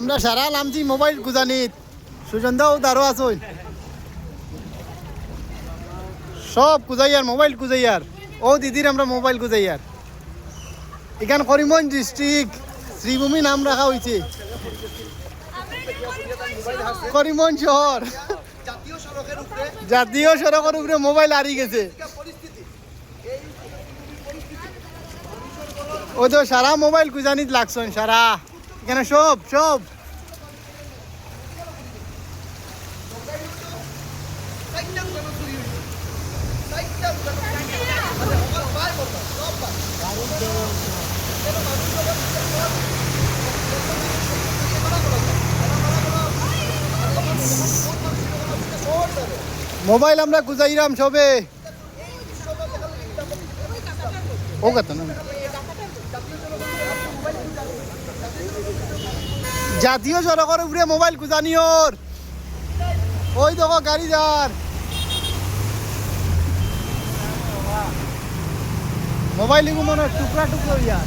আমরা সারা নামছি মোবাইল গুজানিত সুজনদাও দারো আছই সব কুজাইয়ার মোবাইল কুজাইয়ার ও দিদির আমরা মোবাইল কুজাইয়ার এখান করিমগঞ্জ ডিস্ট্রিক্ট শ্রীভূমি নাম রাখা হয়েছে করিমগঞ্জ শহর জাতীয় সড়কের উপরে মোবাইল হারিয়ে গেছে ও তো সারা মোবাইল কুজানিত লাগছেন সারা এখানে সব সব মোবাইল আমরা গুজাইরাম সবে ও কথা না জাতীয় সড়কের উপরে মোবাইল গুজানিওর ওই দেখো গাড়ি যার মোবাইল মনে টুকরা টুকরো ইয়ার